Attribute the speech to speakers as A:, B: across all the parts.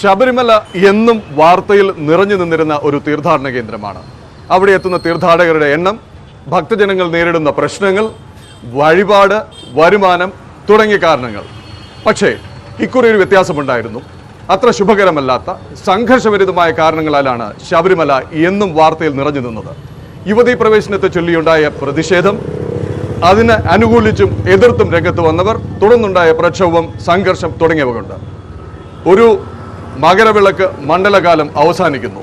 A: ശബരിമല എന്നും വാർത്തയിൽ നിറഞ്ഞു നിന്നിരുന്ന ഒരു തീർത്ഥാടന കേന്ദ്രമാണ്. അവിടെ എത്തുന്ന തീർത്ഥാടകരുടെ എണ്ണം, ഭക്തജനങ്ങൾ നേരിടുന്ന പ്രശ്നങ്ങൾ, വഴിപാട്, വരുമാനം തുടങ്ങിയ കാരണങ്ങൾ. പക്ഷേ ഇക്കുറി ഒരു വ്യത്യാസമുണ്ടായിരുന്നു. അത്ര ശുഭകരമല്ലാത്ത സംഘർഷഭരിതമായ കാരണങ്ങളാലാണ് ശബരിമല എന്നും വാർത്തയിൽ നിറഞ്ഞു നിന്നത്. യുവതീ പ്രവേശനത്തെ ചൊല്ലിയുണ്ടായ പ്രതിഷേധം, അതിനെ അനുകൂലിച്ചും എതിർത്തും രംഗത്ത് വന്നവർ, തുടർന്നുണ്ടായ പ്രക്ഷോഭം, സംഘർഷം തുടങ്ങിയവ കൊണ്ട് ഒരു മകരവിളക്ക് മണ്ഡലകാലം അവസാനിക്കുന്നു.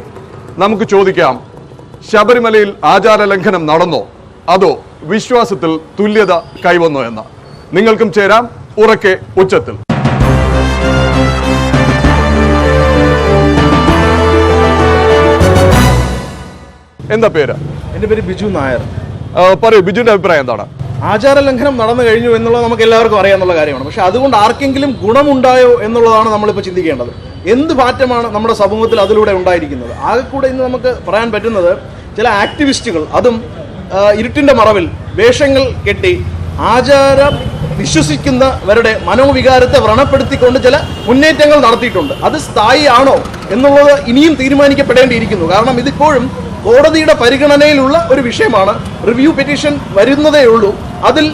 A: നമുക്ക് ചോദിക്കാം, ശബരിമലയിൽ ആചാരലംഘനം നടന്നോ അതോ വിശ്വാസത്തിൽ തുല്യത കൈവന്നോ എന്ന്. നിങ്ങൾക്കും ചേരാം ഉറക്കെ ഉച്ചത്തിൽ. എന്താ പേര്?
B: എൻ്റെ പേര് ബിജു നായർ.
A: പറയൂ, ബിജുവിന്റെ അഭിപ്രായം എന്താണ്?
B: ആചാരലംഘനം നടന്നു കഴിഞ്ഞു എന്നുള്ളത് നമുക്ക് എല്ലാവർക്കും അറിയാവുന്ന കാര്യമാണ്. പക്ഷെ അതുകൊണ്ട് ആർക്കെങ്കിലും ഗുണമുണ്ടായോ എന്നുള്ളതാണ് നമ്മളിപ്പോൾ ചിന്തിക്കേണ്ടത്. എന്ത് മാറ്റമാണ് നമ്മുടെ സമൂഹത്തിൽ അതിലൂടെ ഉണ്ടായിരിക്കുന്നത്? ആകെ കൂടെ ഇന്ന് നമുക്ക് പറയാൻ പറ്റുന്നത്, ചില ആക്ടിവിസ്റ്റുകൾ, അതും ഇരുട്ടിന്റെ മറവിൽ വേഷങ്ങൾ കെട്ടി ആചാരം വിശ്വസിക്കുന്നവരുടെ മനോവികാരത്തെ വ്രണപ്പെടുത്തിക്കൊണ്ട് ചില മുന്നേറ്റങ്ങൾ നടത്തിയിട്ടുണ്ട്. അത് സ്ഥായി ആണോ എന്നുള്ളത് ഇനിയും തീരുമാനിക്കപ്പെടേണ്ടിയിരിക്കുന്നു. കാരണം ഇതിപ്പോഴും കോടതിയുടെ പരിഗണനയിലുള്ള ഒരു വിഷയമാണ്. റിവ്യൂ പെറ്റീഷൻ വരുന്നതേ ഉള്ളൂ. അതിൽ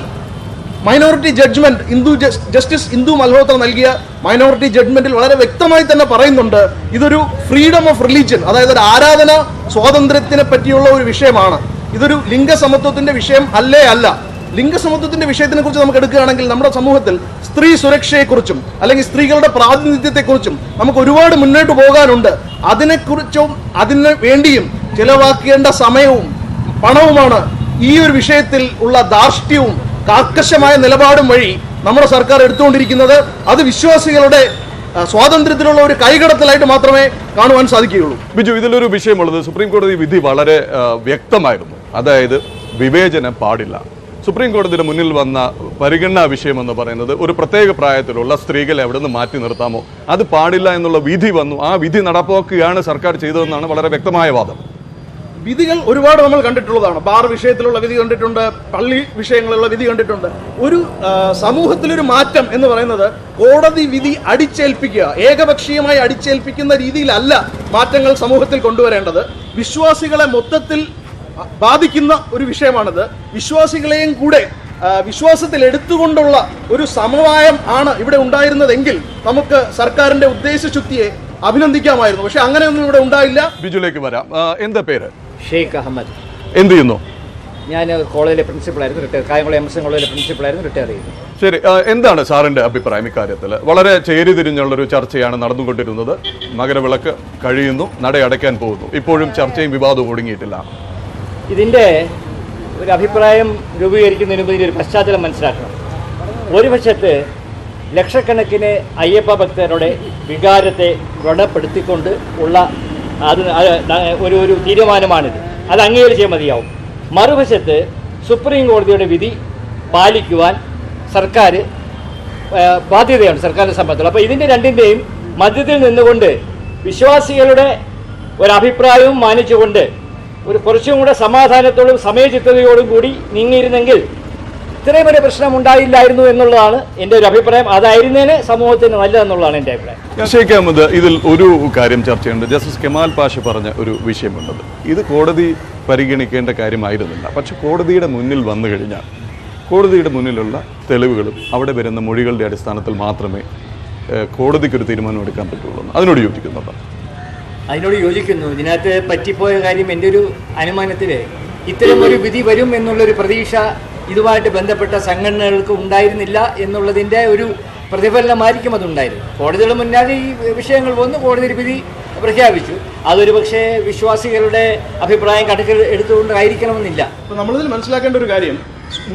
B: minority judgement justice Indu Malhotra നൽകിയ മൈനോറിറ്റി ജഡ്ജ്മെന്റിൽ വളരെ വ്യക്തമായി തന്നെ പറയുന്നുണ്ട്, ഇതൊരു ഫ്രീഡം ഓഫ് റിലീജിയൻ, അതായത് ഒരു ആരാധന സ്വാതന്ത്ര്യത്തിനെ പറ്റിയുള്ള ഒരു വിഷയമാണ്. ഇതൊരു ലിംഗസമത്വത്തിന്റെ വിഷയം അല്ല. ലിംഗസമത്വത്തിന്റെ വിഷയത്തിനെ കുറിച്ച് നമുക്ക് എടുക്കുകയാണെങ്കിൽ നമ്മുടെ സമൂഹത്തിൽ സ്ത്രീ സുരക്ഷയെക്കുറിച്ചും അല്ലെങ്കിൽ സ്ത്രീകളുടെ പ്രാതിനിധ്യത്തെക്കുറിച്ചും നമുക്ക് ഒരുപാട് മുന്നോട്ട് പോകാനുണ്ട്. അതിനെക്കുറിച്ചും അതിന് വേണ്ടിയും ചിലവാക്കേണ്ട സമയവും പണവുമാണ് ഈ ഒരു വിഷയത്തിൽ ഉള്ള ധാർഷ്ട്യവും കർക്കശമായ നിലപാടും വഴി നമ്മുടെ സർക്കാർ എടുത്തുകൊണ്ടിരിക്കുന്നത്. അത് വിശ്വാസികളുടെ സ്വാതന്ത്ര്യത്തിലുള്ള ഒരു കൈകടത്തലായിട്ട് മാത്രമേ കാണുവാൻ സാധിക്കുകയുള്ളൂ.
A: ബിജു, ഇതിലൊരു വിഷയമുള്ളത്, സുപ്രീം കോടതി വിധി വളരെ വ്യക്തമായിരുന്നു. അതായത് വിവേചനം പാടില്ല. സുപ്രീം കോടതിയുടെ മുന്നിൽ വന്ന പരിഗണനാ വിഷയം എന്ന് പറയുന്നത് ഒരു പ്രത്യേക പ്രായത്തിലുള്ള സ്ത്രീകളെ എവിടെ നിന്ന് മാറ്റി നിർത്താമോ അത് പാടില്ല എന്നുള്ള വിധി വന്നു. ആ വിധി നടപ്പാക്കുകയാണ് സർക്കാർ ചെയ്തതെന്നാണ് വളരെ വ്യക്തമായ വാദം.
B: വിധികൾ ഒരുപാട് നമ്മൾ കണ്ടിട്ടുള്ളതാണ്. ബാർ വിഷയത്തിലുള്ള വിധി കണ്ടിട്ടുണ്ട്, പള്ളി വിഷയങ്ങളുള്ള വിധി കണ്ടിട്ടുണ്ട്. ഒരു സമൂഹത്തിലൊരു മാറ്റം എന്ന് പറയുന്നത് കോടതി വിധി അടിച്ചേൽപ്പിക്കുക, ഏകപക്ഷീയമായി അടിച്ചേൽപ്പിക്കുന്ന രീതിയിലല്ല മാറ്റങ്ങൾ സമൂഹത്തിൽ കൊണ്ടുവരേണ്ടത്. വിശ്വാസികളെ മൊത്തത്തിൽ ബാധിക്കുന്ന ഒരു വിഷയമാണിത്. വിശ്വാസികളെയും കൂടെ വിശ്വാസത്തിൽ എടുത്തുകൊണ്ടുള്ള ഒരു സമവായം ആണ് ഇവിടെ ഉണ്ടായിരുന്നതെങ്കിൽ നമുക്ക് സർക്കാരിന്റെ ഉദ്ദേശശുദ്ധിയെ അഭിനന്ദിക്കാമായിരുന്നു. പക്ഷെ അങ്ങനെയൊന്നും ഇവിടെ ഉണ്ടായില്ല.
A: ബിജുലേക്ക് വരാം. എന്താ പേര്?
C: ഷെയ്ഖ് അഹമ്മദ്.
A: എന്ത് ചെയ്യുന്നു?
C: ഞാൻ കോളേജിലെ പ്രിൻസിപ്പളായിരുന്നു, retire. Kayamkulam M S N കോളേജിലെ പ്രിൻസിപ്പളായിരുന്നു, റിട്ടയർ ചെയ്തു.
A: ശരി, എന്താണ് സാറിന്റെ അഭിപ്രായം ഇക്കാര്യത്തിൽ? വളരെ ചേരിതിരിഞ്ഞുള്ളൊരു ചർച്ചയാണ് നടന്നുകൊണ്ടിരുന്നത്. മകരവിളക്ക് കഴിയുന്നു, നട അടയ്ക്കാൻ പോകുന്നു. ഇപ്പോഴും ചർച്ചയും വിവാദവും ഒടുങ്ങിയിട്ടില്ല.
C: ഇതിൻ്റെ ഒരു അഭിപ്രായം രൂപീകരിക്കുന്നതിന് മുമ്പ് ഇതിൻ്റെ ഒരു പശ്ചാത്തലം മനസ്സിലാക്കണം. ഒരു വശത്ത് ലക്ഷക്കണക്കിന് അയ്യപ്പ ഭക്തരുടെ വികാരത്തെ വ്രണപ്പെടുത്തിക്കൊണ്ട് ഉള്ള ഒരു തീരുമാനമാണിത്. അത് അംഗീകരിച്ചേ മതിയാവും. മറുവശത്ത് സുപ്രീം കോടതിയുടെ വിധി പാലിക്കുവാൻ സർക്കാർ ബാധ്യതയാണ്, സർക്കാരിനെ സംബന്ധിച്ചുള്ള. അപ്പോൾ ഇതിൻ്റെ രണ്ടിൻ്റെയും മധ്യത്തിൽ നിന്നുകൊണ്ട് വിശ്വാസികളുടെ ഒരഭിപ്രായവും മാനിച്ചുകൊണ്ട് ഒരു കുറച്ചും കൂടെ സമാധാനത്തോടും സമയചിത്തതയോടും കൂടി നീങ്ങിയിരുന്നെങ്കിൽ ഇത്രയും വലിയ പ്രശ്നം ഉണ്ടായില്ലായിരുന്നു എന്നുള്ളതാണ് എൻ്റെ ഒരു അഭിപ്രായം. അതായിരുന്നേനെ സമൂഹത്തിന് നല്ലതെന്നുള്ളതാണ് എൻ്റെ അഭിപ്രായം.
A: ഷെയ്ഖ് അഹമ്മദ്, ഇതിൽ ഒരു കാര്യം ചർച്ചയുണ്ട്. ജസ്റ്റിസ് കെമാൽ പാഷ പറഞ്ഞ ഒരു വിഷയമുള്ളത്, ഇത് കോടതി പരിഗണിക്കേണ്ട കാര്യമായിരുന്നില്ല. പക്ഷെ കോടതിയുടെ മുന്നിൽ വന്നു കഴിഞ്ഞാൽ കോടതിയുടെ മുന്നിലുള്ള തെളിവുകളും അവിടെ വരുന്ന മൊഴികളുടെ അടിസ്ഥാനത്തിൽ മാത്രമേ കോടതിക്കൊരു തീരുമാനം എടുക്കാൻ പറ്റുള്ളൂ. അതിനോട് യോജിക്കുന്നുണ്ടോ?
C: അതിനോട് യോജിക്കുന്നു. ഇതിനകത്ത് പറ്റിപ്പോയ കാര്യം എൻ്റെ ഒരു അനുമാനത്തിൽ ഇത്തരം ഒരു വിധി വരും എന്നുള്ളൊരു പ്രതീക്ഷ ഇതുമായിട്ട് ബന്ധപ്പെട്ട സംഘടനകൾക്ക് ഉണ്ടായിരുന്നില്ല എന്നുള്ളതിൻ്റെ ഒരു പ്രതിഫലനമായിരിക്കും അതുണ്ടായിരുന്നു. കോടതിയുടെ മുന്നാലെ ഈ വിഷയങ്ങൾ വന്നു, കോടതി ഒരു വിധി പ്രഖ്യാപിച്ചു. അതൊരു പക്ഷേ വിശ്വാസികളുടെ അഭിപ്രായം കണക്കിൽ എടുത്തുകൊണ്ടായിരിക്കണമെന്നില്ല.
B: അപ്പോൾ നമ്മളിതിൽ മനസ്സിലാക്കേണ്ട ഒരു കാര്യം,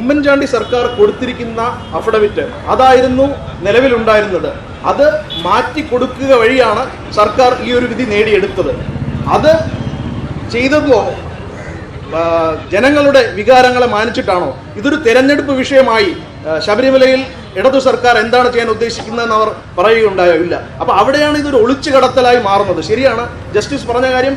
B: ഉമ്മൻചാണ്ടി സർക്കാർ കൊടുത്തിരിക്കുന്ന അഫിഡവിറ്റ് അതായിരുന്നു നിലവിലുണ്ടായിരുന്നത്. അത് മാറ്റിക്കൊടുക്കുക വഴിയാണ് സർക്കാർ ഈ ഒരു വിധി നേടിയെടുത്തത്. അത് ചെയ്തതോ ജനങ്ങളുടെ വികാരങ്ങളെ മാനിച്ചിട്ടാണോ? ഇതൊരു തെരഞ്ഞെടുപ്പ് വിഷയമായി ശബരിമലയിൽ ഇടതു സർക്കാർ എന്താണ് ചെയ്യാൻ ഉദ്ദേശിക്കുന്നതെന്ന് അവർ പറയുകയുണ്ടായോ? ഇല്ല. അപ്പോൾ അവിടെയാണ് ഇതൊരു ഒളിച്ചു കടത്തലായി മാറുന്നത്. ശരിയാണ് ജസ്റ്റിസ് പറഞ്ഞ കാര്യം.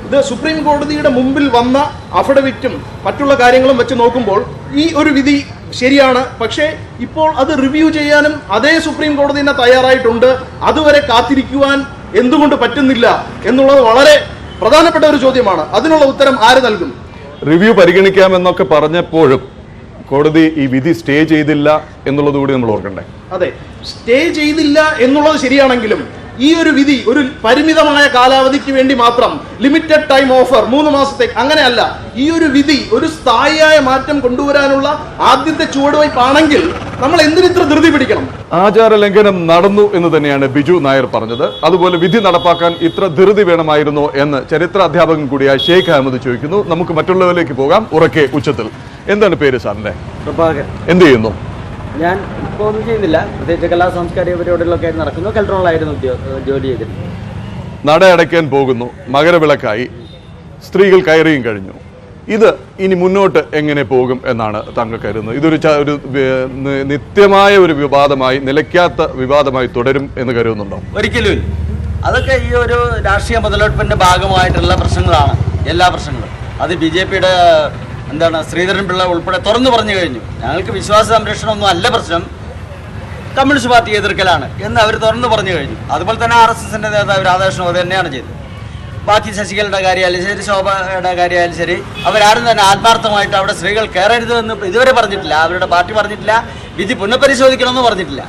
B: ഇത് സുപ്രീം കോടതിയുടെ മുമ്പിൽ വന്ന അഫിഡവിറ്റും മറ്റുള്ള കാര്യങ്ങളും വെച്ച് നോക്കുമ്പോൾ ഈ ഒരു വിധി ശരിയാണ്. പക്ഷേ ഇപ്പോൾ അത് റിവ്യൂ ചെയ്യാനും അതേ സുപ്രീം കോടതി തന്നെ തയ്യാറായിട്ടുണ്ട്. അതുവരെ കാത്തിരിക്കുവാൻ എന്തുകൊണ്ട് പറ്റുന്നില്ല എന്നുള്ളത് വളരെ പ്രധാനപ്പെട്ട ഒരു ചോദ്യമാണ്. അതിനുള്ള ഉത്തരം ആര് നൽകും?
A: റിവ്യൂ പരിഗണിക്കാമെന്നൊക്കെ പറഞ്ഞപ്പോഴും കോടതി ഈ വിധി സ്റ്റേ ചെയ്തില്ല എന്നുള്ളത് കൂടി നമ്മൾ ഓർക്കണ്ടേ?
B: അതെ, സ്റ്റേ ചെയ്തില്ല എന്നുള്ളത് ശരിയാണെങ്കിലും ഈ ഒരു വിധി ഒരു പരിമിതമായ കാലാവധിക്ക് വേണ്ടി മാത്രം, ലിമിറ്റഡ് ടൈം ഓഫർ 3 മാസത്തേക്ക്, അങ്ങനെയല്ല. ഈ ഒരു വിധി ഒരു സ്ഥായിയായ മാറ്റം കൊണ്ടുവരാനുള്ള ആദ്യത്തെ ചുവടുവയ്പ്പാണെങ്കിൽ നമ്മൾ എന്തിനിത്ര ധൃതി പിടിക്കണം?
A: ആചാര ലംഘനം നടന്നു എന്ന് തന്നെയാണ് ബിജു നായർ പറഞ്ഞത്. അതുപോലെ വിധി നടപ്പാക്കാൻ ഇത്ര ധൃതി വേണമായിരുന്നോ എന്ന് ചരിത്ര അധ്യാപകൻ കൂടിയായ ഷെയ്ഖ് അഹമ്മദ് ചോദിക്കുന്നു. നമുക്ക് മറ്റുള്ളവരിലേക്ക് പോകാം. ഉറക്കെ ഉച്ചത്തിൽ. എന്താണ് പേര് സാറിന്റെ? എന്ത് ചെയ്യുന്നു?
D: ഞാൻ ഇപ്പോൾ ഒന്നും ചെയ്യുന്നില്ല. പ്രത്യേകിച്ച് കലാ സാംസ്കാരിക പരിപാടികളൊക്കെ നടക്കുന്നു. കൽട്രോളായിരുന്നു ജോലി ചെയ്തിരുന്നു.
A: നട അടയ്ക്കാൻ പോകുന്നു, മകരവിളക്കായി, സ്ത്രീകൾ കയറിയും കഴിഞ്ഞു. ഇത് ഇനി മുന്നോട്ട് എങ്ങനെ പോകും എന്നാണ് താങ്കൾ കരുതുന്നത്? ഇതൊരു നിത്യമായ ഒരു വിവാദമായി, നിലയ്ക്കാത്ത വിവാദമായി തുടരും എന്ന് കരുതുന്നുണ്ടോ?
D: ഒരിക്കലും. അതൊക്കെ ഈ ഒരു രാഷ്ട്രീയ മുതലെടുപ്പിന്റെ ഭാഗമായിട്ടുള്ള പ്രശ്നങ്ങളാണ്, എല്ലാ പ്രശ്നങ്ങളും. അത് BJPയുടെ ശ്രീധരൻ പിള്ള ഉൾപ്പെടെ തുറന്നു പറഞ്ഞു കഴിഞ്ഞു. ഞങ്ങൾക്ക് വിശ്വാസ സംരക്ഷണമൊന്നും അല്ല പ്രശ്നം, കമ്മ്യൂണിസ്റ്റ് പാർട്ടി എതിർക്കലാണ് എന്ന് അവർ തുറന്നു പറഞ്ഞു കഴിഞ്ഞു. അതുപോലെ തന്നെ RSSന്റെ നേതാവ് രാധാകൃഷ്ണൻ അത് തന്നെയാണ് ചെയ്തത്. ബാക്കി ശശികലയുടെ കാര്യമായാലും ശരി, ശോഭയുടെ കാര്യമായാലും ശരി, അവരാരും തന്നെ ആത്മാർത്ഥമായിട്ട് അവിടെ സ്ത്രീകൾ കയറരുത് എന്ന് ഇതുവരെ പറഞ്ഞിട്ടില്ല. അവരുടെ പാർട്ടി പറഞ്ഞിട്ടില്ല, വിധി പുനഃപരിശോധിക്കണമെന്ന് പറഞ്ഞിട്ടില്ല.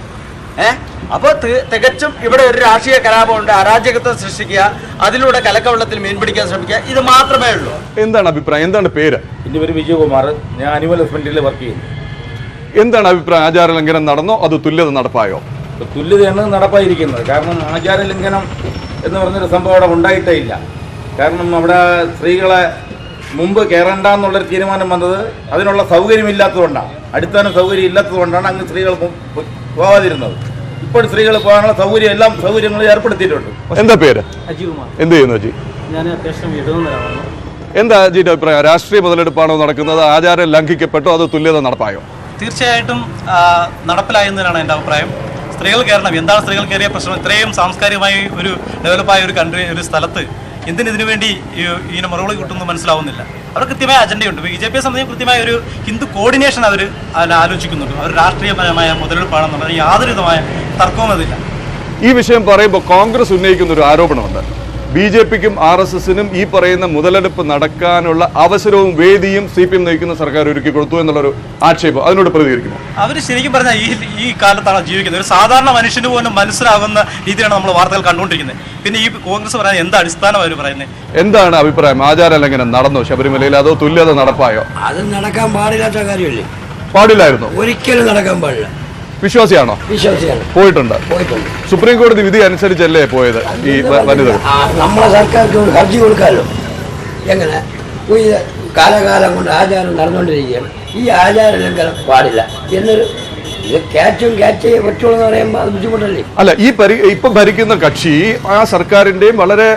D: അപ്പോൾ തികച്ചും ഇവിടെ ഒരു രാഷ്ട്രീയ കലാപമുണ്ട്, അരാജകത്വം സൃഷ്ടിക്കുക, അതിലൂടെ കലക്കവെള്ളത്തിൽ മീൻ പിടിക്കാൻ ശ്രമിക്കുക, ഇത് മാത്രമേ ഉള്ളൂ.
A: എന്താണ് അഭിപ്രായം? എന്താണ് പേര്?
E: എൻ്റെ പേര് വിജയകുമാർ. ഞാൻ അനിമൽ ഹസ്ബൻഡറിൽ വർക്ക് ചെയ്യുന്നു.
A: എന്താണ് അഭിപ്രായം? ആചാര ലംഘനം നടന്നോ അതോ തുല്യത നടപ്പായോ?
E: തുല്യതയാണ് നടപ്പായിരിക്കുന്നത്. കാരണം ആചാര ലംഘനം എന്ന് പറഞ്ഞൊരു സംഭവം അവിടെ ഉണ്ടായിട്ടേ ഇല്ല. കാരണം അവിടെ സ്ത്രീകളെ മുമ്പ് കയറണ്ട എന്നുള്ളൊരു തീരുമാനം വന്നത് അതിനുള്ള സൗകര്യമില്ലാത്തതുകൊണ്ടാണ്, അടിസ്ഥാന സൗകര്യം ഇല്ലാത്തതുകൊണ്ടാണ് അങ്ങ് സ്ത്രീകൾ പോകാതിരുന്നത്. ഇപ്പോൾ സ്ത്രീകൾ പോകാനുള്ള സൗകര്യം, എല്ലാം സൗകര്യങ്ങളും ഏർപ്പെടുത്തിയിട്ടുണ്ട്.
A: എന്താ പേര്?
D: അജികുമാർ.
A: എന്ത് ചെയ്യുന്നു അജി?
D: ഞാൻ അത്യാവശ്യം എഴുതുന്നതാണ്.
A: എന്താ അജിയുടെ അഭിപ്രായം? രാഷ്ട്രീയ മുതലെടുപ്പാണോ നടക്കുന്നത്? ആചാരം ലംഘിക്കപ്പെട്ടോ അതോ തുല്യത നടപ്പായോ?
F: തീർച്ചയായിട്ടും നടപ്പിലായെന്നതാണ് എൻ്റെ അഭിപ്രായം. സ്ത്രീകൾ കയറണം. എന്താണ് സ്ത്രീകൾ കയറിയ പ്രശ്നം? ഇത്രയും സാംസ്കാരികമായി ഒരു ഡെവലപ്പായ ഒരു കൺട്രി, ഒരു സ്ഥലത്ത് ഇതിനു വേണ്ടി ഇങ്ങനെ മറുപടി കിട്ടുമെന്ന് മനസ്സിലാവുന്നില്ല. അവർ കൃത്യമായ അജണ്ടയുണ്ട്. BJPയെ സംബന്ധിച്ച് കൃത്യമായ ഒരു ഹിന്ദു കോർഡിനേഷൻ അവർ ആലോചിക്കുന്നുണ്ട്. അവർ രാഷ്ട്രീയപരമായ മുതലെടുപ്പാണെന്നുള്ള യാതൊരുവിധമായ തർക്കവും അതില്ല.
A: ഈ വിഷയം പറയുമ്പോൾ കോൺഗ്രസ് ഉന്നയിക്കുന്ന ഒരു ആരോപണമുണ്ട്. BJPക്കും RSSനും ഈ പറയുന്ന മുതലെടുപ്പ് നടക്കാനുള്ള അവസരവും വേദിയും CPM നയിക്കുന്ന സർക്കാർ ഒരുക്കി കൊടുത്തു എന്നുള്ളൊരു ആക്ഷേപം. അതിനോട് പ്രതികരിക്കുന്നു.
F: അവർ ശരിക്കും പറഞ്ഞാൽ ഈ കാലത്താണ് ജീവിക്കുന്നത്. ഒരു സാധാരണ മനുഷ്യന് പോലും മനസ്സിലാകുന്ന രീതിയിലാണ് നമ്മൾ വാർത്തകൾ കണ്ടുകൊണ്ടിരിക്കുന്നത്. പിന്നെ ഈ കോൺഗ്രസ് പറയാൻ എന്ത് അടിസ്ഥാനമാണ് അവർ പറയുന്നത്? എന്താണ്
A: അഭിപ്രായം? ആചാര ലംഘനം നടന്നോ ശബരിമലയിൽ, അതോ തുല്യത നടപ്പായോ?
G: അത് നടക്കാൻ പാടില്ലാത്ത കാര്യമല്ലേ?
A: പാടില്ലായിരുന്നു,
G: ഒരിക്കലും നടക്കാൻ പാടില്ല.
A: വിശ്വാസിയാണോ?
G: വിശ്വാസിയാണ്.
A: പോയിട്ടുണ്ട്. സുപ്രീം കോടതി വിധി അനുസരിച്ചല്ലേ പോയത് ഈ വനിതകൾ?
G: നമ്മളെ സർക്കാർക്ക് ഒരു ഹർജി കൊടുക്കാമല്ലോ. എങ്ങനെ ഈ കാലകാലം കൊണ്ട് ആചാരം നടന്നുകൊണ്ടിരിക്കുകയാണ്, ഈ ആചാര ലംഘനം പാടില്ല എന്നൊരു ഇത് ക്യാച്ച് പറ്റുള്ളൂ എന്ന് പറയുമ്പോൾ അത് ബുദ്ധിമുട്ടല്ലേ?
A: അല്ല, ഇപ്പൊ ഭരിക്കുന്ന കക്ഷി ആ സർക്കാരിന്റെയും വളരെ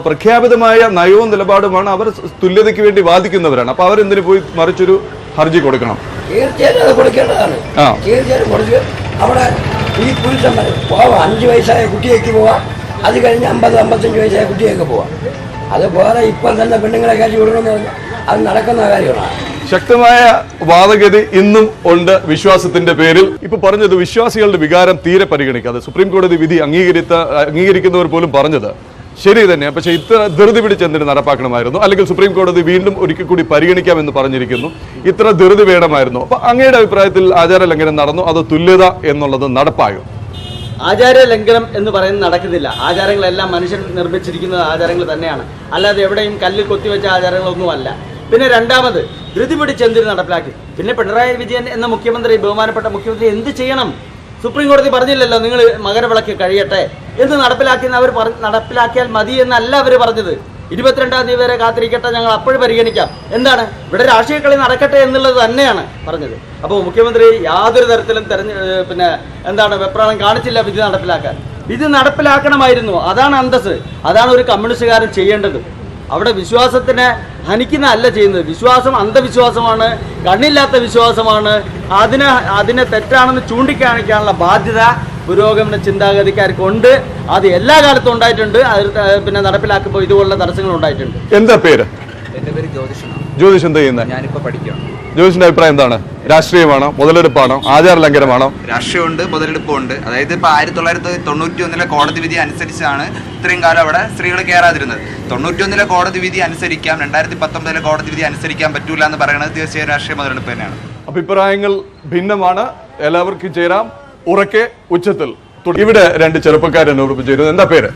A: പ്രഖ്യാപിതമായ നയവും നിലപാടുമാണ്. അവർ തുല്യതയ്ക്ക് വേണ്ടി വാദിക്കുന്നവരാണ്. അപ്പൊ അവരെന്തിനു പോയി മറിച്ചൊരു ഹർജി കൊടുക്കണം?
G: തീർച്ചയായിട്ടും അത് കൊടുക്കേണ്ടതാണ്. തീർച്ചയായിട്ടും കൊടുക്കുക. അവിടെ ഈ പുരുഷന്മാർ പോവാം, 5 വയസ്സായ കുട്ടിയേക്ക് പോവാം, അത് കഴിഞ്ഞ് 50-55 വയസ്സായ കുട്ടിയൊക്കെ പോവാം. അതുപോലെ ഇപ്പോൾ തന്നെ പെണ്ണുങ്ങളെ കാശ് കൊടുക്കണമെന്ന് പറഞ്ഞാൽ അത് നടക്കുന്ന കാര്യമാണ്.
A: ശക്തമായ വാദഗതി ഇന്നും ഉണ്ട് വിശ്വാസത്തിന്റെ പേരിൽ. ഇപ്പൊ പറഞ്ഞത് വിശ്വാസികളുടെ വികാരം തീരെ പരിഗണിക്കാതെ സുപ്രീം കോടതി വിധി അംഗീകരിക്കുന്നവർ പോലും പറഞ്ഞത് ശരി തന്നെയാണ്. പക്ഷേ ഇത്ര ധൃതി പിടിച്ച് എന്തിന് നടപ്പാക്കണമായിരുന്നു? അല്ലെങ്കിൽ സുപ്രീം കോടതി വീണ്ടും ഒരിക്കൽ കൂടി പരിഗണിക്കാമെന്ന് പറഞ്ഞിരിക്കുന്നു. ഇത്ര ധൃതി വേണമായിരുന്നു. അപ്പൊ അങ്ങയുടെ അഭിപ്രായത്തിൽ ആചാര ലംഘനം നടന്നു, അതോ തുല്യത എന്നുള്ളത് നടപ്പായോ?
D: ആചാര ലംഘനം എന്ന് പറയുന്നത് നടക്കുന്നില്ല. ആചാരങ്ങളെല്ലാം മനുഷ്യൻ നിർമ്മിച്ചിരിക്കുന്ന ആചാരങ്ങൾ തന്നെയാണ്, അല്ലാതെ എവിടെയും കല്ലിൽ കൊത്തിവെച്ച ആചാരങ്ങളൊന്നുമല്ല. പിന്നെ രണ്ടാമത് ധൃതി പിടിച്ച് എന്തിന് നടപ്പിലാക്കി? പിന്നെ പിണറായി വിജയൻ എന്ന മുഖ്യമന്ത്രി, ബഹുമാനപ്പെട്ട മുഖ്യമന്ത്രി എന്ത് ചെയ്യണം? സുപ്രീം കോടതി പറഞ്ഞില്ലല്ലോ നിങ്ങൾ മകരവിളക്ക് കഴിയട്ടെ എന്ന് നടപ്പിലാക്കിയാൽ മതി എന്നല്ല അവർ പറഞ്ഞത്. 22-ാം തീയതി വരെ കാത്തിരിക്കട്ടെ, ഞങ്ങൾ അപ്പോഴും പരിഗണിക്കാം. എന്താണ് ഇവിടെ രാഷ്ട്രീയ കളി നടക്കട്ടെ എന്നുള്ളത് തന്നെയാണ് പറഞ്ഞത്. അപ്പോൾ മുഖ്യമന്ത്രി യാതൊരു തരത്തിലും വെപ്രാളം കാണിച്ചില്ല വിധി നടപ്പിലാക്കാൻ. വിധി നടപ്പിലാക്കണമായിരുന്നു. അതാണ് അന്തസ്സ്, അതാണ് ഒരു കമ്മ്യൂണിസ്റ്റുകാരൻ ചെയ്യേണ്ടത്. അവിടെ വിശ്വാസത്തിനെ ഹനിക്കുന്ന അല്ല ചെയ്യുന്നത്. വിശ്വാസം അന്ധവിശ്വാസമാണ്, കണ്ണില്ലാത്ത വിശ്വാസമാണ്. അതിനെ തെറ്റാണെന്ന് ചൂണ്ടിക്കാണിക്കാനുള്ള ബാധ്യത പുരോഗമന ചിന്താഗതിക്കാർക്കുണ്ട്. അത് എല്ലാ കാലത്തും ഉണ്ടായിട്ടുണ്ട്. അത് നടപ്പിലാക്കുമ്പോൾ ഇതുപോലുള്ള തടസ്സങ്ങൾ ഉണ്ടായിട്ടുണ്ട്.
A: എന്താ പേര്?
C: എൻ്റെ പേര് ജ്യോതിഷനാണ്.
A: ജ്യോതിഷ് എന്താ ചെയ്യുന്നത്?
H: ഞാനിപ്പോൾ പഠിക്കുകയാണ്.
A: ജ്യോതിഷിന്റെ അഭിപ്രായം എന്താണ്? രാഷ്ട്രീയമാണോ, മുതലെടുപ്പാണോ, ആചാര ലംഘനമാണോ?
H: രാഷ്ട്രീയമുണ്ട്, മുതലെടുപ്പുണ്ട്. അതായത് ഇപ്പോൾ 1991 കോടതി വിധി അനുസരിച്ചാണ് ഇത്രയും കാലം അവിടെ സ്ത്രീകൾ കയറാതിരുന്നത്. 91 കോടതി വിധി അനുസരിക്കാം, 2019 കോടതി വിധി അനുസരിക്കാൻ പറ്റൂല എന്ന് പറയുന്നത് തീർച്ചയായും രാഷ്ട്രീയ മുതലെടുപ്പ് തന്നെയാണ്.
A: അഭിപ്രായങ്ങൾ ഭിന്നമാണ്. എല്ലാവർക്കും ചേരാം ഉറക്കെ ഉച്ചത്തിൽ. ഇവിടെ രണ്ട് ചെറുപ്പക്കാരെന്നോട് ചേരുന്നു. എന്താ പേര്?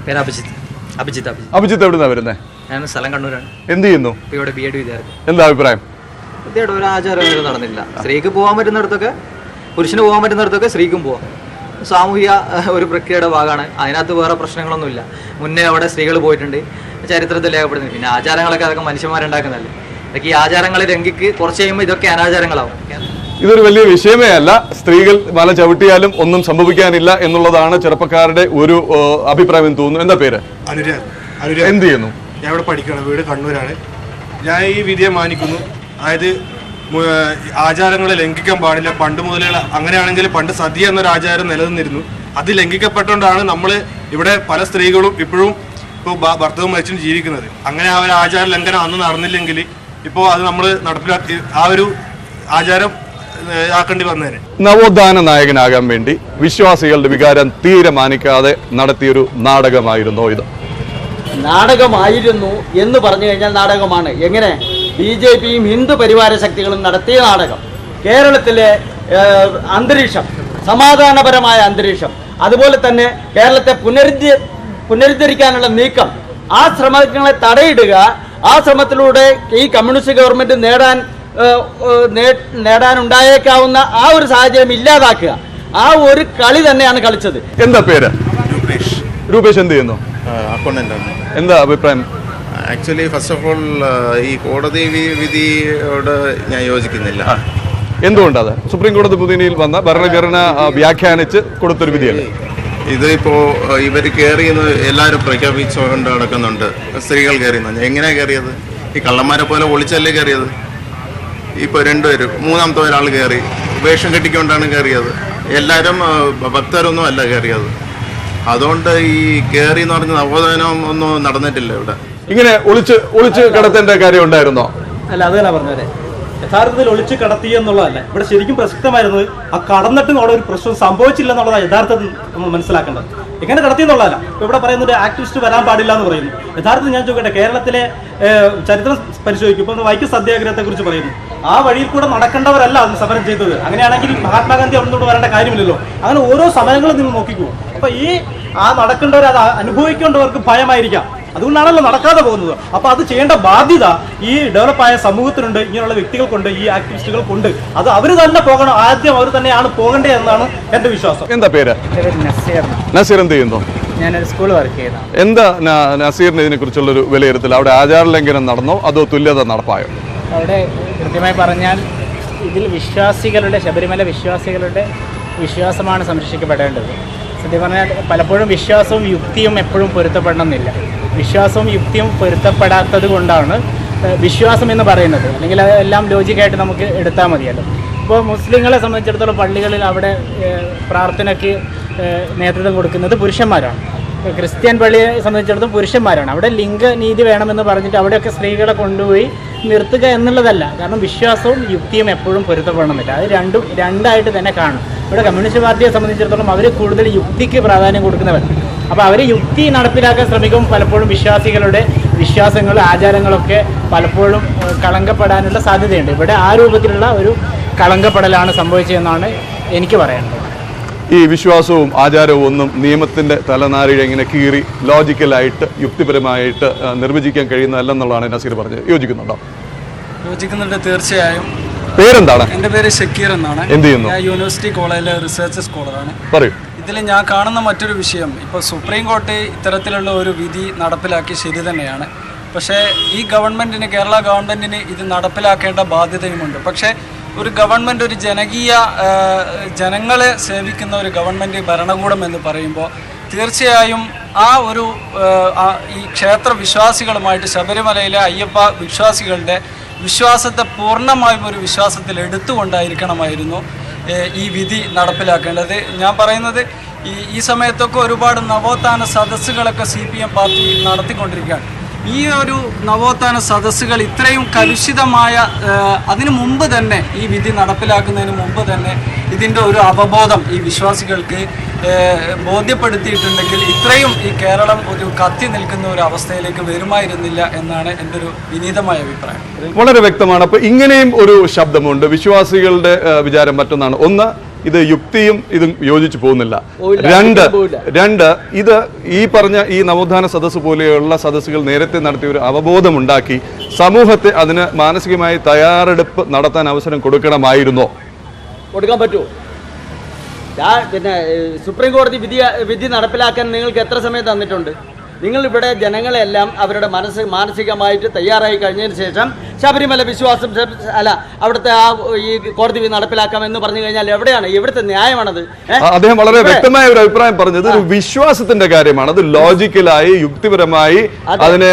A: അഭിജിത്ത് എവിടുന്നാ വരുന്നേ?
I: ഞാൻ സ്ഥലം കണ്ണൂരാണ്.
A: എന്ത് ചെയ്യുന്നു?
I: ഇവിടെ ബി എഡ് വിദ്യാർത്ഥി.
A: എന്താ അഭിപ്രായം?
I: കൃത്യമായിട്ട് ഒരു ആചാരം നടന്നില്ല. സ്ത്രീക്ക് പോകാൻ പറ്റുന്നിടത്തൊക്കെ, പുരുഷന് പോകാൻ പറ്റുന്നിടത്തൊക്കെ സ്ത്രീക്കും പോവാം. സാമൂഹിക ഒരു പ്രക്രിയയുടെ ഭാഗമാണ്. അതിനകത്ത് വേറെ പ്രശ്നങ്ങളൊന്നുമില്ല. മുന്നേ അവിടെ സ്ത്രീകൾ പോയിട്ടുണ്ട്, ചരിത്രത്തിൽ രേഖപ്പെടുന്നത്. പിന്നെ ആചാരങ്ങളൊക്കെ അതൊക്കെ മനുഷ്യന്മാരുണ്ടാക്കുന്നതല്ലേ. അതൊക്കെ ഈ ആചാരങ്ങൾ ലംഘിക്ക് കുറച്ച് കഴിയുമ്പോൾ ഇതൊക്കെ അനാചാരങ്ങളാവും.
A: ഇതൊരു വലിയ വിഷയമേ അല്ല. സ്ത്രീകൾ മല ചവിട്ടിയാലും ഒന്നും സംഭവിക്കാനില്ല എന്നുള്ളതാണ് ചെറുപ്പക്കാരുടെ ഒരു അഭിപ്രായം എന്ന് തോന്നുന്നു. എന്താ പേര്?
J: അനുരാഗ്.
A: എന്ത് ചെയ്യുന്നു?
J: ഞാൻ ഇവിടെ പഠിക്കണം. വീട് കണ്ണൂരാണ്. ഞാൻ ഈ വിധിയെ മാനിക്കുന്നു. അതായത് ആചാരങ്ങളെ ലംഘിക്കാൻ പാടില്ല. പണ്ട് മുതലേ അങ്ങനെയാണെങ്കിൽ പണ്ട് സദ്യ എന്നൊരു ആചാരം നിലനിന്നിരുന്നു. അത് ലംഘിക്കപ്പെട്ടുകൊണ്ടാണ് നമ്മൾ ഇവിടെ പല സ്ത്രീകളും ഇപ്പോൾ ഭർത്താവും മരിച്ചും ജീവിക്കുന്നത്. അങ്ങനെ ആ ഒരു ആചാര ലംഘനം അന്ന് നടന്നില്ലെങ്കിൽ ഇപ്പോൾ അത് നമ്മൾ നടപ്പിലാക്കി ആ ഒരു ആചാരം ആക്കേണ്ടി വന്നേനെ.
A: നവോത്ഥാന നായകനാകാൻ വേണ്ടി വിശ്വാസികളുടെ വികാരം തീരെ മാനിക്കാതെ നടത്തിയൊരു നാടകമായിരുന്നോ ഇത്?
D: നാടകമായിരുന്നു എന്ന് പറഞ്ഞു കഴിഞ്ഞാൽ നാടകമാണ്. എങ്ങനെ? BJPയും ഹിന്ദു പരിവാര ശക്തികളും നടത്തിയ നാടകം. കേരളത്തിലെ അന്തരീക്ഷം, സമാധാനപരമായ അന്തരീക്ഷം, അതുപോലെ തന്നെ കേരളത്തെ പുനരുദ്ധരിക്കാനുള്ള നീക്കം, ആ ശ്രമങ്ങളെ തടയിടുക, ആ ശ്രമത്തിലൂടെ ഈ കമ്മ്യൂണിസ്റ്റ് ഗവൺമെന്റ് നേടാനുണ്ടായേക്കാവുന്ന ആ ഒരു സാഹചര്യം ഇല്ലാതാക്കുക, ആ ഒരു കളി തന്നെയാണ് കളിച്ചത്.
A: എന്താ പേര്? രൂപേഷ്. എന്ത് ചെയ്യുന്നു?
J: അക്കൗണ്ടന്റാണ്.
A: എന്താ അഭിപ്രായം?
J: ആക്ച്വലി ഫസ്റ്റ് ഓഫ് ഓൾ ഈ കോടതി വിധിയോട് ഞാൻ യോജിക്കുന്നില്ല.
A: എന്തുകൊണ്ടത്? സുപ്രീം കോടതി പുതിയനിയിൽ വന്ന ഭരണഘടന വ്യാഖ്യാനിച്ച് കൊടുത്തൊരു വിധിയല്ലേ
J: ഇതിപ്പോ? ഇവർ കയറിയെന്ന് എല്ലാവരും പ്രഖ്യാപിച്ചുകൊണ്ട് നടക്കുന്നുണ്ട്. സ്ത്രീകൾ കയറിയെന്ന് എങ്ങനെയാ കയറിയത്? ഈ കള്ളന്മാരെ പോലെ ഒളിച്ചല്ലേ കയറിയത്? ഇപ്പോൾ രണ്ടുപേരും, മൂന്നാമത്തെ ഒരാൾ കയറി വേഷം കെട്ടിക്കൊണ്ടാണ് കയറിയത്. എല്ലാവരും ഭക്തരൊന്നും അല്ല കയറിയത്. അതുകൊണ്ട് ഈ കയറി എന്ന് പറഞ്ഞ നവോത്ഥാനം ഒന്നും നടന്നിട്ടില്ല ഇവിടെ.
A: ഇങ്ങനെ ഒളിച്ച് കടത്തേണ്ട കാര്യം ഉണ്ടായിരുന്നോ?
K: അല്ല, അത് തന്നെ പറഞ്ഞവരെ യഥാർത്ഥത്തിൽ ഒളിച്ചു കടത്തി എന്നുള്ളതല്ല ഇവിടെ ശരിക്കും പ്രസക്തമായിരുന്നത്. ആ കടന്നിട്ടും അവിടെ ഒരു പ്രശ്നം സംഭവിച്ചില്ല എന്നുള്ളതാണ് യഥാർത്ഥത്തിൽ നമ്മൾ മനസ്സിലാക്കേണ്ടത്. എങ്ങനെ കടത്തി എന്നുള്ളതല്ല. ഇപ്പോൾ ഇവിടെ പറയുന്നത് ആക്ടിവിസ്റ്റ് വരാൻ പാടില്ല എന്ന് പറയുന്നു. യഥാർത്ഥത്തിൽ ഞാൻ ചോദിക്കട്ടെ, കേരളത്തിലെ ചരിത്രം പരിശോധിക്കും. ഇപ്പോൾ വൈക്കം സത്യാഗ്രഹത്തെ കുറിച്ച് പറയുന്നു. ആ വഴിയിൽ കൂടെ നടക്കേണ്ടവരല്ല അന്ന് സമരം ചെയ്തത്. അങ്ങനെയാണെങ്കിൽ മഹാത്മാഗാന്ധി അവിടെ നിന്ന് വരേണ്ട കാര്യമില്ലല്ലോ. അങ്ങനെ ഓരോ സമരങ്ങളും നിങ്ങൾ നോക്കിക്കൂ. അപ്പോൾ ഈ നടക്കേണ്ടവർ അത് അനുഭവിക്കേണ്ടവർക്ക് ഭയമായിരിക്കാം. അതുകൊണ്ടാണല്ലോ നടക്കാതെ പോകുന്നത്. അപ്പോൾ അത് ചെയ്യേണ്ട ബാധ്യത ഈ ഡെവലപ്പായ സമൂഹത്തിനുണ്ട്, ഇങ്ങനെയുള്ള വ്യക്തികൾക്കുണ്ട്, ഈ ആക്ടിവിസ്റ്റുകൾക്കുണ്ട്. അത് അവർ തന്നെ പോകണം. ആദ്യം അവർ തന്നെയാണ് പോകേണ്ടത് എന്നാണ് എൻ്റെ വിശ്വാസം.
A: എന്താ പേര്? നസീർ. എന്ത് ചെയ്യുന്നു?
I: ഞാനൊരു സ്കൂൾ വർക്ക് ചെയ്യുന്നു.
A: എന്താ നസീറിന് ഇതിനെ കുറിച്ചുള്ളൊരു വിലയിരുത്തൽ? അവിടെ ആചാര ലംഘനം നടന്നോ അതോ തുല്യത നടപ്പായോ?
I: അവിടെ കൃത്യമായി പറഞ്ഞാൽ ഇതിൽ ശബരിമല വിശ്വാസികളുടെ വിശ്വാസമാണ് സംരക്ഷിക്കപ്പെടേണ്ടത്. സത്യം പറഞ്ഞാൽ പലപ്പോഴും വിശ്വാസവും യുക്തിയും എപ്പോഴും പൊരുത്തപ്പെടണമെന്നില്ല. വിശ്വാസവും യുക്തിയും പൊരുത്തപ്പെടാത്തത് കൊണ്ടാണ് വിശ്വാസം എന്ന് പറയുന്നത്. അല്ലെങ്കിൽ അതെല്ലാം ലോജിക്കായിട്ട് നമുക്ക് എടുത്താൽ മതിയല്ലോ. ഇപ്പോൾ മുസ്ലിങ്ങളെ സംബന്ധിച്ചിടത്തോളം പള്ളികളിൽ അവിടെ പ്രാർത്ഥനയ്ക്ക് നേതൃത്വം കൊടുക്കുന്നത് പുരുഷന്മാരാണ്. ക്രിസ്ത്യൻ പള്ളിയെ സംബന്ധിച്ചിടത്തോളം പുരുഷന്മാരാണ്. അവിടെ ലിംഗനീതി വേണമെന്ന് പറഞ്ഞിട്ട് അവിടെയൊക്കെ സ്ത്രീകളെ കൊണ്ടുപോയി നിർത്തുക എന്നുള്ളതല്ല. കാരണം വിശ്വാസവും യുക്തിയും എപ്പോഴും പൊരുത്തപ്പെടണമെന്നില്ല. അത് രണ്ടായിട്ട് തന്നെ കാണും. ഇവിടെ കമ്മ്യൂണിസ്റ്റ് പാർട്ടിയെ സംബന്ധിച്ചിടത്തോളം അവർ കൂടുതൽ യുക്തിക്ക് പ്രാധാന്യം കൊടുക്കുന്നവർ. അപ്പോൾ അവർ യുക്തി നടപ്പിലാക്കാൻ ശ്രമിക്കും. പലപ്പോഴും വിശ്വാസികളുടെ വിശ്വാസങ്ങൾ, ആചാരങ്ങളൊക്കെ പലപ്പോഴും കളങ്കപ്പെടാനുള്ള സാധ്യതയുണ്ട്. ഇവിടെ ആ രൂപത്തിലുള്ള ഒരു കളങ്കപ്പെടലാണ് സംഭവിച്ചതെന്നാണ് എനിക്ക് പറയാനുള്ളത്.
A: ഈ വിശ്വാസവും ആചാരവും ഒന്നും നിയമത്തിന്റെ തലനാരിഴ ഇങ്ങനെ കീറി ലോജിക്കലായിട്ട് യുക്തിപരമായിട്ട് നിർവചിക്കാൻ കഴിയുന്നതല്ലെന്നുള്ളതാണ് നസീർ പറഞ്ഞത്. യോജിക്കുന്നുണ്ടോ?
L: യോജിക്കുന്നുണ്ട്, തീർച്ചയായും.
A: പേരെന്താണ്?
L: എൻ്റെ പേര് ഷക്കീർ എന്നാണ്.
A: എന്ത് ചെയ്യുന്നു?
L: ഞാൻ യൂണിവേഴ്സിറ്റി കോളേജിലെ റിസർച്ച് സ്കോളറാണ്.
A: പറയൂ.
L: ഇതിൽ ഞാൻ കാണുന്ന മറ്റൊരു വിഷയം, ഇപ്പോൾ സുപ്രീം കോടതി ഇത്തരത്തിലുള്ള ഒരു വിധി നടപ്പിലാക്കി ശരി തന്നെയാണ്. പക്ഷേ ഈ ഗവൺമെൻറ്റിന്, കേരള ഗവൺമെൻറ്റിന് ഇത് നടപ്പിലാക്കേണ്ട ബാധ്യതയുമുണ്ട്. പക്ഷേ ഒരു ഗവൺമെൻറ്, ഒരു ജനങ്ങളെ സേവിക്കുന്ന ഒരു ഗവൺമെൻറ് ഭരണകൂടം എന്ന് പറയുമ്പോൾ തീർച്ചയായും ഈ ക്ഷേത്ര വിശ്വാസികളുമായിട്ട് ശബരിമലയിലെ അയ്യപ്പ വിശ്വാസികളുടെ വിശ്വാസത്തെ പൂർണ്ണമായും ഒരു വിശ്വാസത്തിൽ എടുത്തുകൊണ്ടായിരിക്കണമായിരുന്നു ഈ വിധി നടപ്പിലാക്കേണ്ടത്. ഞാൻ പറയുന്നത് ഈ സമയത്തൊക്കെ ഒരുപാട് നവോത്ഥാന സദസ്സുകളൊക്കെ CPM പാർട്ടി നടത്തിക്കൊണ്ടിരിക്കുകയാണ്. ഈ ഒരു നവോത്ഥാന സദസ്സുകൾ ഇത്രയും കലുഷിതമായ അതിനു മുമ്പ് തന്നെ, ഈ വിധി നടപ്പിലാക്കുന്നതിന് മുമ്പ് തന്നെ ഇതിൻ്റെ ഒരു അവബോധം ഈ വിശ്വാസികൾക്ക് ബോധ്യപ്പെടുത്തിയിട്ടുണ്ടെങ്കിൽ ഇത്രയും ഈ കേരളം ഒരു കത്തി നിൽക്കുന്ന ഒരു അവസ്ഥയിലേക്ക് വരുമായിരുന്നില്ല എന്നാണ് എൻ്റെ ഒരു വിനീതമായ അഭിപ്രായം.
A: വളരെ വ്യക്തമാണ്. അപ്പോൾ ഇങ്ങനെയും ഒരു ശബ്ദമുണ്ട്. വിശ്വാസികളുടെ വിചാരം മറ്റൊന്നാണ്. ഒന്ന്, ഇത് യുക്തിയും ഇതും യോജിച്ചു പോകുന്നില്ല. രണ്ട്, ഇത് ഈ പറഞ്ഞ ഈ നവോത്ഥാന സദസ്സ് പോലെയുള്ള സദസ്സുകൾ നേരത്തെ നടത്തിയ ഒരു അവബോധമുണ്ടാക്കി സമൂഹത്തെ അതിന് മാനസികമായി തയ്യാറെടുപ്പ് നടത്താൻ അവസരം കൊടുക്കണമായിരുന്നോ?
D: കൊടുക്കാൻ പറ്റുമോ? പിന്നെ സുപ്രീം കോടതി വിധി നടപ്പിലാക്കാൻ നിങ്ങൾക്ക് എത്ര സമയം തന്നിട്ടുണ്ട്? നിങ്ങളിവിടെ ജനങ്ങളെല്ലാം അവരുടെ മാനസികമായിട്ട് തയ്യാറായി കഴിഞ്ഞതിന് ശേഷം ശബരിമല വിശ്വാസം അവിടുത്തെ ഈ കോടതി വിധി നടപ്പിലാക്കാം എന്ന് പറഞ്ഞു കഴിഞ്ഞാൽ എവിടെയാണ്, എവിടുത്തെ ന്യായമാണത്?
A: അദ്ദേഹം വളരെ വ്യക്തമായ ഒരു അഭിപ്രായം പറഞ്ഞത് ഒരു വിശ്വാസത്തിന്റെ കാര്യമാണ്. അത് ലോജിക്കലായി യുക്തിപരമായി അതിനെ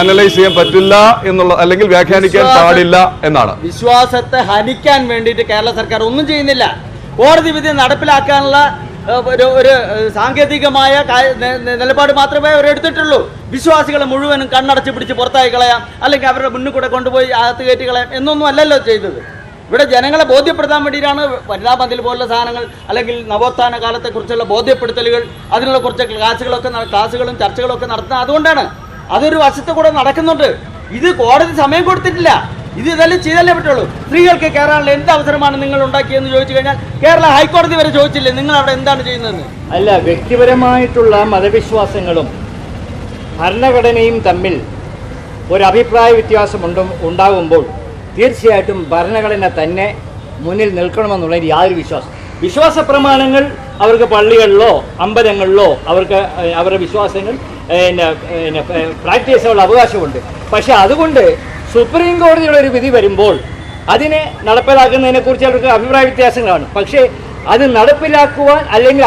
A: അനലൈസ് ചെയ്യാൻ പറ്റില്ല എന്നുള്ള, അല്ലെങ്കിൽ വ്യാഖ്യാനിക്കാൻ പാടില്ല എന്നാണ്.
D: വിശ്വാസത്തെ ഹനിക്കാൻ വേണ്ടിയിട്ട് കേരള സർക്കാർ ഒന്നും ചെയ്യുന്നില്ല. കോടതി വിധി നടപ്പിലാക്കാനുള്ള ഒരു സാങ്കേതികമായ നിലപാട് മാത്രമേ അവരെടുത്തിട്ടുള്ളൂ. വിശ്വാസികളെ മുഴുവനും കണ്ണടച്ച് പിടിച്ച് പുറത്തായി കളയാം, അല്ലെങ്കിൽ അവരുടെ മുന്നിൽ കൂടെ കൊണ്ടുപോയി അകത്ത് കയറ്റി കളയാം എന്നൊന്നും അല്ലല്ലോ ചെയ്തത്. ഇവിടെ ജനങ്ങളെ ബോധ്യപ്പെടുത്താൻ വേണ്ടിയിട്ടാണ് വനിതാ മതിൽ പോലുള്ള സാധനങ്ങൾ, അല്ലെങ്കിൽ നവോത്ഥാന കാലത്തെക്കുറിച്ചുള്ള ബോധ്യപ്പെടുത്തലുകൾ, അതിനുള്ള കുറച്ച് ക്ലാസ്സുകളും ചർച്ചകളും ഒക്കെ നടത്തുന്നത്. അതുകൊണ്ടാണ് അതൊരു വശത്ത് കൂടെ നടക്കുന്നുണ്ട്. ഇത് കോടതി സമയം കൊടുത്തിട്ടില്ല. ഇതെല്ലാം ചെയ്തല്ലേ പറ്റുള്ളൂ. സ്ത്രീകൾക്ക് കയറാനുള്ള എന്ത് അവസരമാണ് നിങ്ങൾ ഉണ്ടാക്കിയെന്ന് ചോദിച്ചു കഴിഞ്ഞാൽ കേരള ഹൈക്കോടതി വരെ ചോദിച്ചില്ലേ നിങ്ങൾ അവിടെ എന്താണ് ചെയ്യുന്നതെന്ന്?
C: അല്ല, വ്യക്തിപരമായിട്ടുള്ള മതവിശ്വാസങ്ങളും ഭരണഘടനയും തമ്മിൽ ഒരു അഭിപ്രായ വ്യത്യാസം ഉണ്ടാകുമ്പോൾ തീർച്ചയായിട്ടും ഭരണഘടന തന്നെ മുന്നിൽ നിൽക്കണമെന്നുള്ളതിൽ യാതൊരു വിശ്വാസ പ്രമാണങ്ങൾ അവർക്ക് പള്ളികളിലോ അമ്പലങ്ങളിലോ അവർക്ക് അവരുടെ വിശ്വാസങ്ങൾ പ്രാക്ടീസ് ചെയ്യാനുള്ള അവകാശമുണ്ട്. പക്ഷെ അതുകൊണ്ട് സുപ്രീം കോടതിയുടെ ഒരു വിധി വരുമ്പോൾ അതിനെ നടപ്പിലാക്കുന്നതിനെക്കുറിച്ച് അവർക്ക് അഭിപ്രായ വ്യത്യാസങ്ങളാണ്. പക്ഷേ അത് നടപ്പിലാക്കുവാൻ, അല്ലെങ്കിൽ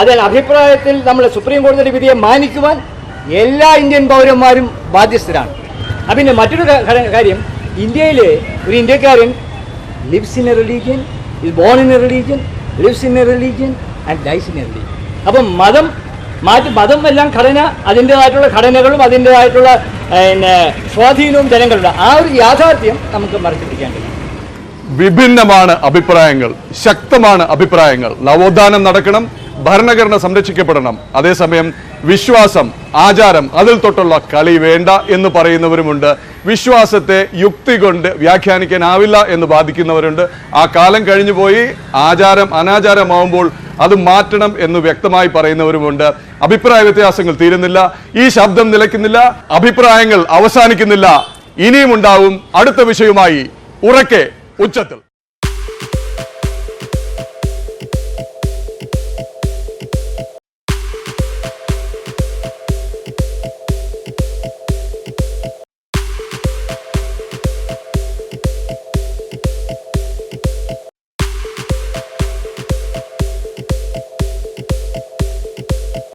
C: അതിൽ അഭിപ്രായത്തിൽ നമ്മൾ സുപ്രീം കോടതിയുടെ വിധിയെ മാനിക്കുവാൻ എല്ലാ ഇന്ത്യൻ പൗരന്മാരും ബാധ്യസ്ഥരാണ്. പിന്നെ മറ്റൊരു കാര്യം, ഇന്ത്യയിൽ ഒരു ഇന്ത്യക്കാരൻ lives in a religion, is born in a religion, lives in a religion and dies in a religion. അപ്പം മതം എല്ലാം അതിൻ്റെതായിട്ടുള്ള ഘടനകളും അതിൻ്റെതായിട്ടുള്ള സ്വാധീനവും ജനങ്ങളുടെ ആ ഒരു യാഥാർത്ഥ്യം നമുക്ക് മറച്ചു പിടിക്കാൻ കഴിയും.
A: വിഭിന്നമാണ് അഭിപ്രായങ്ങൾ, ശക്തമാണ് അഭിപ്രായങ്ങൾ. നവോത്ഥാനം നടക്കണം, ഭരണഘടന സംരക്ഷിക്കപ്പെടണം. അതേസമയം വിശ്വാസം, ആചാരം, അതിൽ തൊട്ടുള്ള കളി വേണ്ട എന്ന് പറയുന്നവരുമുണ്ട്. വിശ്വാസത്തെ യുക്തി കൊണ്ട് വ്യാഖ്യാനിക്കാനാവില്ല എന്ന് ബാധിക്കുന്നവരുണ്ട്. ആ കാലം കഴിഞ്ഞുപോയി, ആചാരം അനാചാരമാവുമ്പോൾ അത് മാറ്റണം എന്ന് വ്യക്തമായി പറയുന്നവരുമുണ്ട്. അഭിപ്രായ വ്യത്യാസങ്ങൾ തീരുന്നില്ല, ഈ ശബ്ദം നിലയ്ക്കുന്നില്ല, അഭിപ്രായങ്ങൾ അവസാനിക്കുന്നില്ല. ഇനിയും ഉണ്ടാവും അടുത്ത വിഷയവുമായി ഉറക്കെ ഉച്ചത്തിൽ.